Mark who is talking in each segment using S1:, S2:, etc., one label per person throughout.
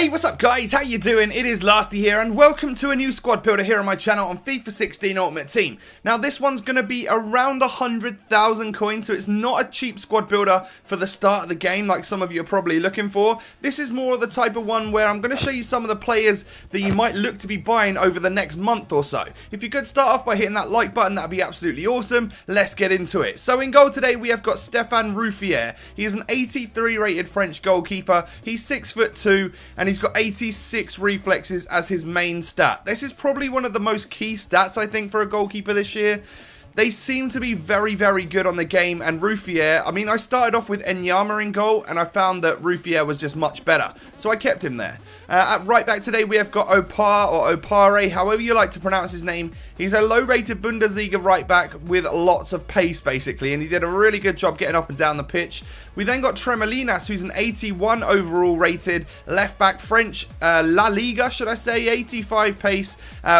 S1: Hey, what's up guys, how you doing? It is Lasty here and welcome to a new squad builder here on my channel on FIFA 16 Ultimate Team. Now this one's going to be around 100,000 coins, so it's not a cheap squad builder for the start of the game like some of you are probably looking for. This is more of the type of one where I'm going to show you some of the players that you might look to be buying over the next month or so. If you could start off by hitting that like button, that'd be absolutely awesome. Let's get into it. So in goal today we have got Stéphane Ruffier. He is an 83 rated French goalkeeper. He's 6'2" and he's got 86 reflexes as his main stat. This is probably one of the most key stats I think for a goalkeeper this year. They seem to be very, very good on the game, and Ruffier, I mean, I started off with Enyama in goal, and I found that Ruffier was just much better, so I kept him there. At right back today, we have got Opar, or Opare, however you like to pronounce his name. He's a low-rated Bundesliga right back with lots of pace, basically, and he did a really good job getting up and down the pitch. We then got Tremolinas, who's an 81 overall rated left back, French La Liga, should I say, 85 pace,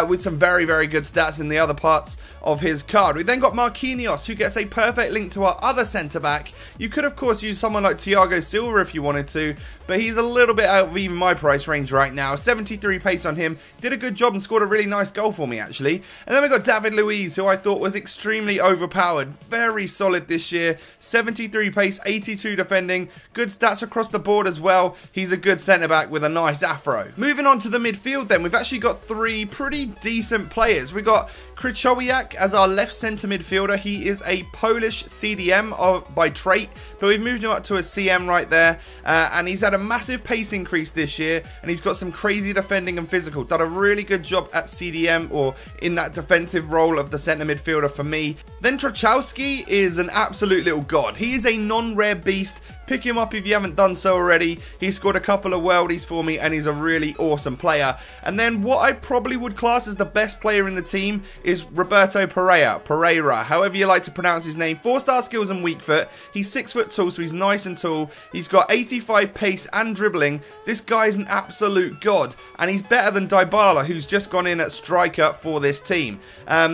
S1: with some very, very good stats in the other parts of his card. We then got Marquinhos, who gets a perfect link to our other centre-back. You could, of course, use someone like Thiago Silva if you wanted to, but he's a little bit out of even my price range right now. 73 pace on him. Did a good job and scored a really nice goal for me, actually. And then we got David Luiz, who I thought was extremely overpowered. Very solid this year. 73 pace, 82 defending. Good stats across the board as well. He's a good centre-back with a nice afro. Moving on to the midfield then, we've actually got three pretty decent players. We got Konoplyanka as our left centre midfielder. He is a Polish CDM by trait, but we've moved him up to a CM right there, and he's had a massive pace increase this year, and he's got some crazy defending and physical. Done a really good job at CDM, or in that defensive role of the centre midfielder for me. Then Trochowski is an absolute little god. He is a non-rare beast. Pick him up if you haven't done so already. He scored a couple of worldies for me, and he's a really awesome player. And then what I probably would class as the best player in the team is Roberto Pereira, however you like to pronounce his name. 4-star skills and weak foot. He's 6 foot tall, so he's nice and tall. He's got 85 pace and dribbling. This guy's an absolute god, and he's better than Dybala, who's just gone in at striker for this team.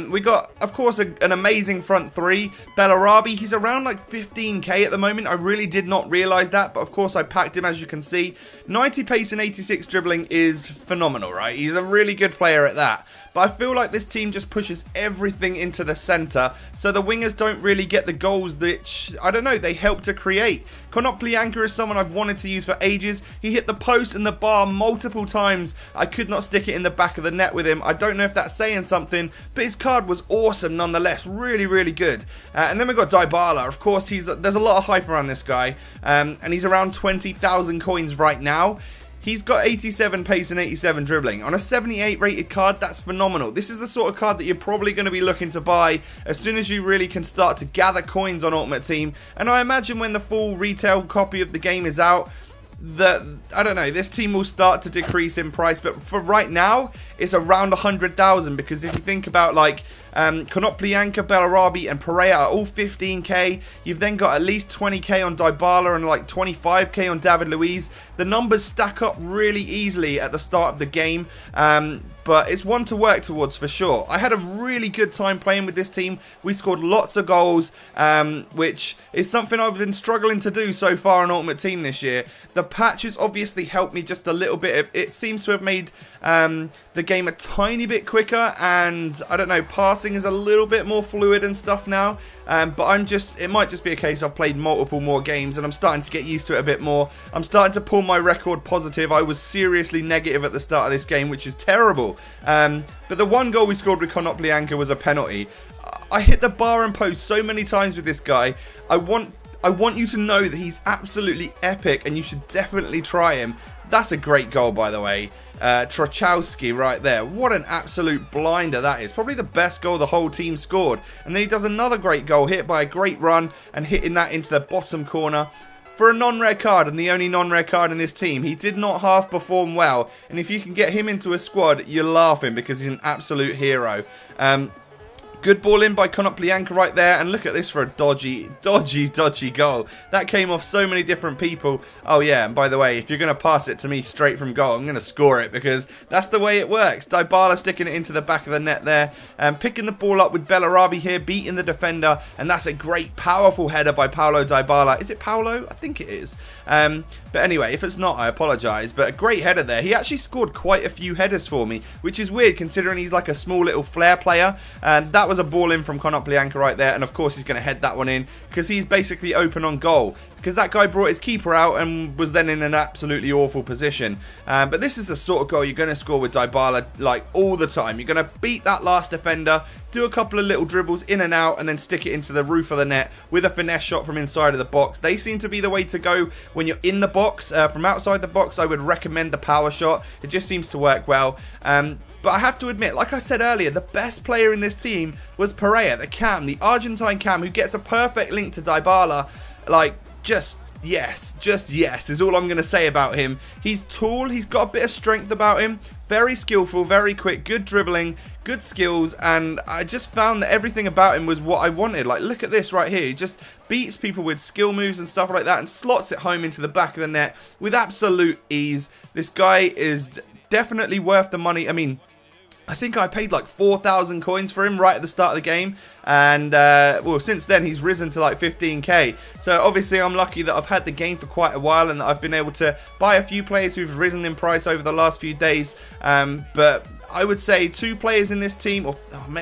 S1: We got, of course, an amazing front three. Bellarabi, he's around like 15k at the moment. I really did not realise that, but of course I packed him, as you can see. 90 pace and 86 dribbling is phenomenal, right? He's a really good player at that. But I feel like this team just pushes everything into the centre, so the wingers don't really get the goals that, I don't know, they help to create. Konoplyanka is someone I've wanted to use for ages. He hit the post and the bar multiple times. I could not stick it in the back of the net with him. I don't know if that's saying something, but his card was awesome nonetheless. Really, really good. And then we've got Dybala. Of course, there's a lot of hype around this guy, and he's around 20,000 coins right now. He's got 87 pace and 87 dribbling. On a 78 rated card, that's phenomenal. This is the sort of card that you're probably going to be looking to buy as soon as you really can start to gather coins on Ultimate Team. And I imagine when the full retail copy of the game is out, that, I don't know, this team will start to decrease in price, but for right now it's around 100,000, because if you think about like Konoplyanka, Bellarabi and Pereira are all 15k. You've then got at least 20k on Dybala and like 25k on David Luiz. The numbers stack up really easily at the start of the game, but it's one to work towards for sure. I had a really good time playing with this team. We scored lots of goals, which is something I've been struggling to do so far on Ultimate Team this year. The patches obviously helped me just a little bit. It seems to have made the game a tiny bit quicker, and I don't know, passing is a little bit more fluid and stuff now, but it might just be a case I've played multiple more games and I'm starting to get used to it a bit more. I'm starting to pull my record positive. I was seriously negative at the start of this game, which is terrible, but the one goal we scored with Konoplyanka was a penalty. I hit the bar and post so many times with this guy. I want you to know that he's absolutely epic, and you should definitely try him. That's a great goal, by the way. Trochowski right there. What an absolute blinder that is. Probably the best goal the whole team scored. And then he does another great goal, hit by a great run and hitting that into the bottom corner. For a non-rare card, and the only non-rare card in this team, he did not half perform well. And if you can get him into a squad, you're laughing, because he's an absolute hero. Good ball in by Konoplyanka right there, and look at this for a dodgy goal. That came off so many different people. Oh yeah, and by the way, if you're going to pass it to me straight from goal, I'm going to score it because that's the way it works. Dybala sticking it into the back of the net there, and picking the ball up with Bellarabi here, beating the defender, and that's a great, powerful header by Paulo Dybala. Is it Paulo? I think it is. But anyway, if it's not, I apologise. But a great header there. He actually scored quite a few headers for me, which is weird considering he's like a small little flair player. And that was a ball in from Konoplyanka right there, and of course he's going to head that one in because he's basically open on goal because that guy brought his keeper out and was then in an absolutely awful position. But this is the sort of goal you're going to score with Dybala like all the time. You're going to beat that last defender, do a couple of little dribbles in and out, and then stick it into the roof of the net with a finesse shot from inside of the box. They seem to be the way to go when you're in the box. From outside the box, I would recommend the power shot. It just seems to work well. But I have to admit, like I said earlier, the best player in this team was Pereira, the cam, the Argentine cam, who gets a perfect link to Dybala. Like, just yes is all I'm going to say about him. He's tall, he's got a bit of strength about him, very skillful, very quick, good dribbling, good skills, and I just found that everything about him was what I wanted. Like, look at this right here. He just beats people with skill moves and stuff like that and slots it home into the back of the net with absolute ease. This guy is definitely worth the money. I mean, I think I paid like 4,000 coins for him right at the start of the game, and well, since then he's risen to like 15k. So obviously I'm lucky that I've had the game for quite a while and that I've been able to buy a few players who've risen in price over the last few days. But I would say 2 players in this team, or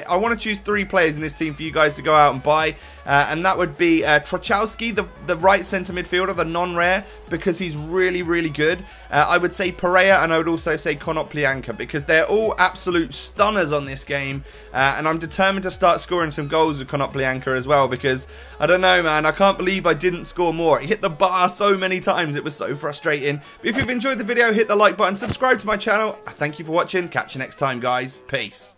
S1: I want to choose 3 players in this team for you guys to go out and buy, and that would be Trochowski, the right centre midfielder, the non-rare, because he's really good. I would say Pereira, and I would also say Konoplyanka, because they're all absolute stunners on this game, and I'm determined to start scoring some goals with Konoplyanka as well, because I don't know, man, I can't believe I didn't score more. It hit the bar so many times, it was so frustrating. But if you've enjoyed the video, hit the like button, subscribe to my channel. Thank you for watching, catch you next time, guys. Peace.